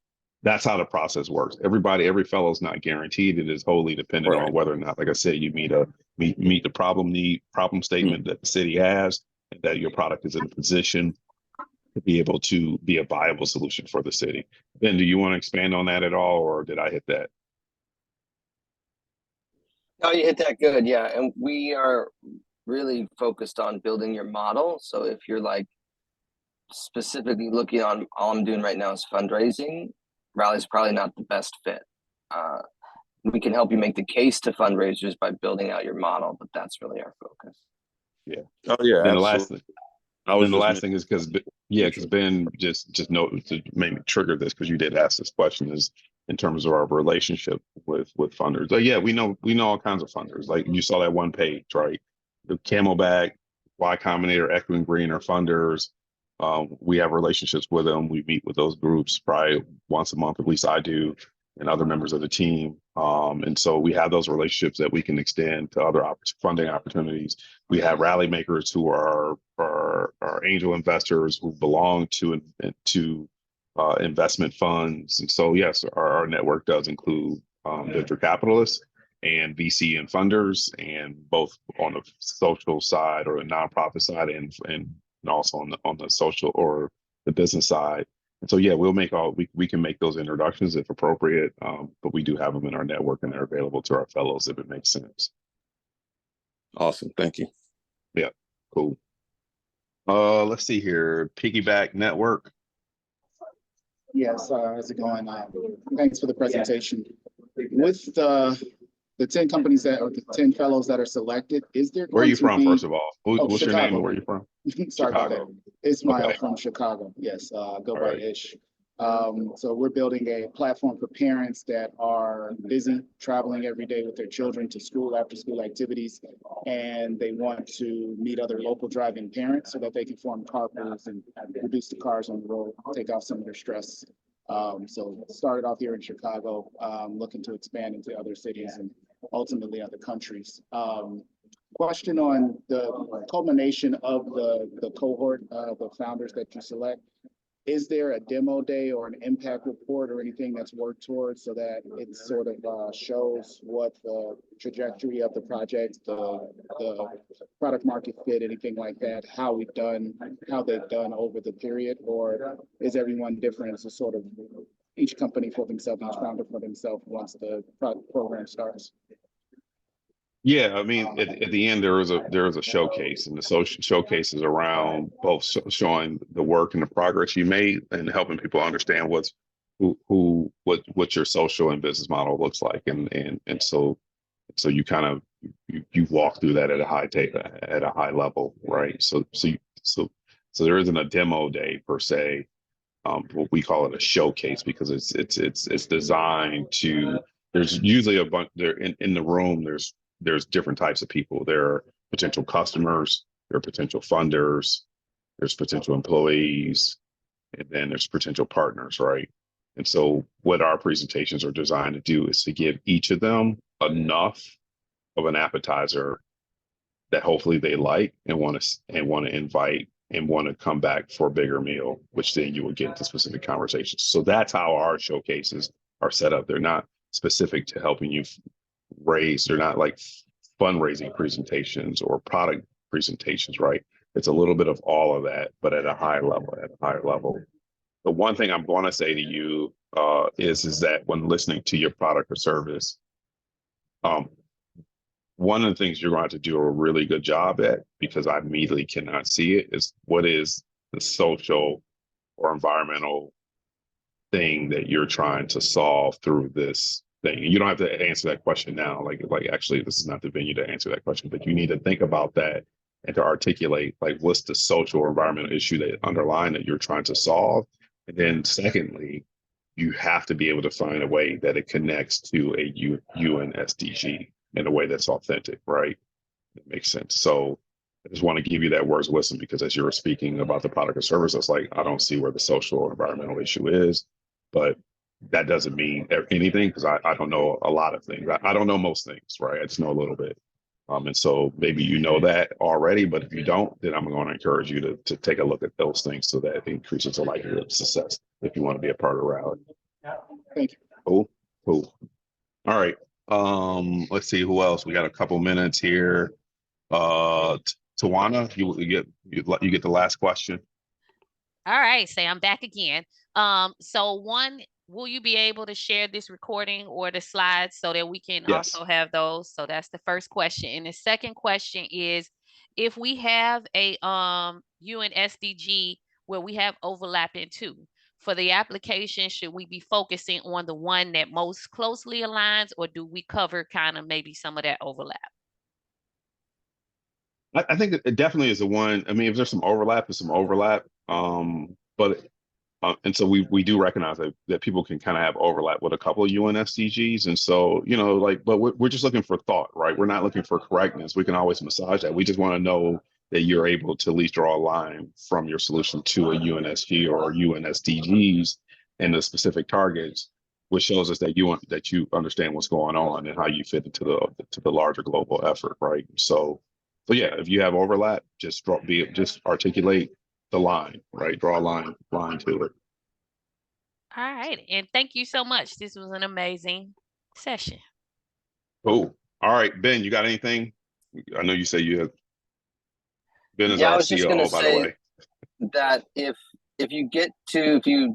That's how the process works. Every fellow is not guaranteed. It is wholly dependent on whether or not, like I said, you meet the problem statement that the city has, and that your product is in a position to be able to be a viable solution for the city. Ben, do you want to expand on that at all, or did I hit that? No, you hit that good. Yeah. And we are really focused on building your model. So if you're like specifically looking on, all I'm doing right now is fundraising, Rally's probably not the best fit. We can help you make the case to fundraisers by building out your model, but that's really our focus. Yeah. Oh yeah. Then the last thing is because Ben just noted to maybe trigger this, because you did ask this question, is in terms of our relationship with funders. Like, yeah, we know all kinds of funders. Like you saw that one page, right? The Camelback, Y Combinator, Equity Green are funders. We have relationships with them. We meet with those groups probably once a month, at least I do, and other members of the team. And so we have those relationships that we can extend to other funding opportunities. We have rally makers who are angel investors who belong to investment funds. And so, yes, our network does include venture capitalists and VC and funders, and both on the social side or the nonprofit side, and also on the social or the business side. And so, yeah, we can make those introductions if appropriate, but we do have them in our network, and they're available to our fellows if it makes sense. Awesome. Thank you. Yeah, cool. Let's see here. Piggyback Network. Yes, how's it going? Thanks for the presentation. With the 10 companies or the 10 fellows that are selected, is there going Where are you to from, be... first of all? What's Chicago. your name and where are you from? Sorry about that. Ismail Okay. from Chicago. Yes, go All by right. Ish. So we're building a platform for parents that are busy traveling every day with their children to school, after school activities, and they want to meet other local driving parents so that they can form carpools and reduce the cars on the road, take off some of their stress. So started off here in Chicago, looking to expand into other cities and ultimately other countries. Question on the culmination of the cohort, the founders that you select. Is there a demo day or an impact report or anything that's worked towards, so that it sort of shows what the trajectory of the project, the product market fit, anything like that, how they've done over the period? Or is everyone different? Is it sort of each company for themselves, each founder for themselves once the program starts? Yeah, I mean, at the end there is a showcase, and the showcase is around both showing the work and the progress you made, and helping people understand what your social and business model looks like, and so you kind of you walk through that at a high level, right? So there isn't a demo day per se. What we call it a showcase, because it's designed to. There's usually a bunch there in the room. There's different types of people. There are potential customers, there are potential funders, there's potential employees, and then there's potential partners, right? And so what our presentations are designed to do is to give each of them enough of an appetizer that hopefully they like and want to invite and want to come back for a bigger meal, which then you will get into specific conversations. So that's how our showcases are set up. They're not specific to helping you raise. They're not like fundraising presentations or product presentations, right? It's a little bit of all of that, but at a higher level. The one thing I'm going to say to you is that when listening to your product or service, one of the things you're going to have to do a really good job at, because I immediately cannot see it, is what is the social or environmental thing that you're trying to solve through this thing. And you don't have to answer that question now. Like actually, this is not the venue to answer that question, but you need to think about that and to articulate like what's the social or environmental issue that underlying that you're trying to solve. And then secondly, you have to be able to find a way that it connects to a UN SDG in a way that's authentic, right? It makes sense. So I just want to give you that words wisdom, because as you were speaking about the product or service, it's like, I don't see where the social or environmental issue is, but that doesn't mean anything, because I don't know a lot of things. I don't know most things, right? I just know a little bit. And so maybe you know that already, but if you don't, then I'm going to encourage you to take a look at those things so that it increases the likelihood of success if you want to be a part of Rally. Thank you. Cool. All right. Let's see who else. We got a couple minutes here. Tawana, you get the last question. All right, say I'm back again. So one, will you be able to share this recording or the slides so that we can Yes. also have those? So that's the first question. And the second question is, if we have a UN SDG where we have overlapping too, for the application, should we be focusing on the one that most closely aligns, or do we cover kind of maybe some of that overlap? I think it definitely is the one. I mean, if there's some overlap, there's some overlap. But and so we do recognize that people can kind of have overlap with a couple of UN SDGs. And so, but we're just looking for thought, right? We're not looking for correctness. We can always massage that. We just want to know that you're able to at least draw a line from your solution to a UNSG or UN SDGs and the specific targets, which shows us that you understand what's going on and how you fit into the larger global effort, right? So yeah, if you have overlap, just articulate the line, right? Draw a line to it. All right. And thank you so much. This was an amazing session. Cool. All right, Ben, you got anything? I know you say you have. Ben is Yeah, I our was just gonna COO, by the say way. that if you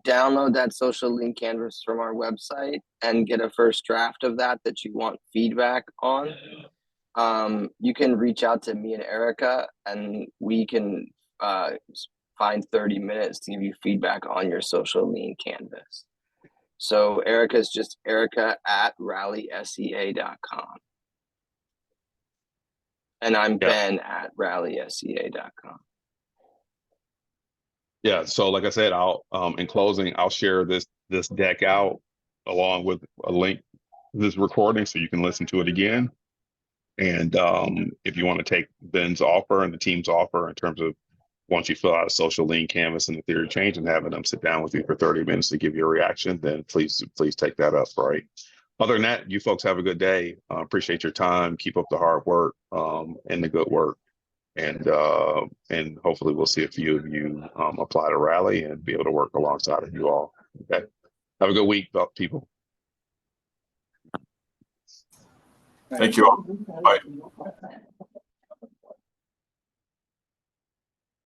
download that social link canvas from our website and get a first draft of that you want feedback on, you can reach out to me and Erica, and we can find 30 minutes to give you feedback on your social lean canvas. So Erica's just erica@rallysea.com. And I'm Ben at rallysea.com. Yeah, so like I said, I'll in closing, I'll share this deck out along with a link to this recording so you can listen to it again. And if you want to take Ben's offer and the team's offer in terms of once you fill out a social lean canvas and the theory change and having them sit down with you for 30 minutes to give you a reaction, then please take that up, right? Other than that, you folks have a good day. Appreciate your time. Keep up the hard work and the good work. And hopefully we'll see a few of you apply to Rally and be able to work alongside of you all. Okay. Have a good week, people. Thank you all. Bye.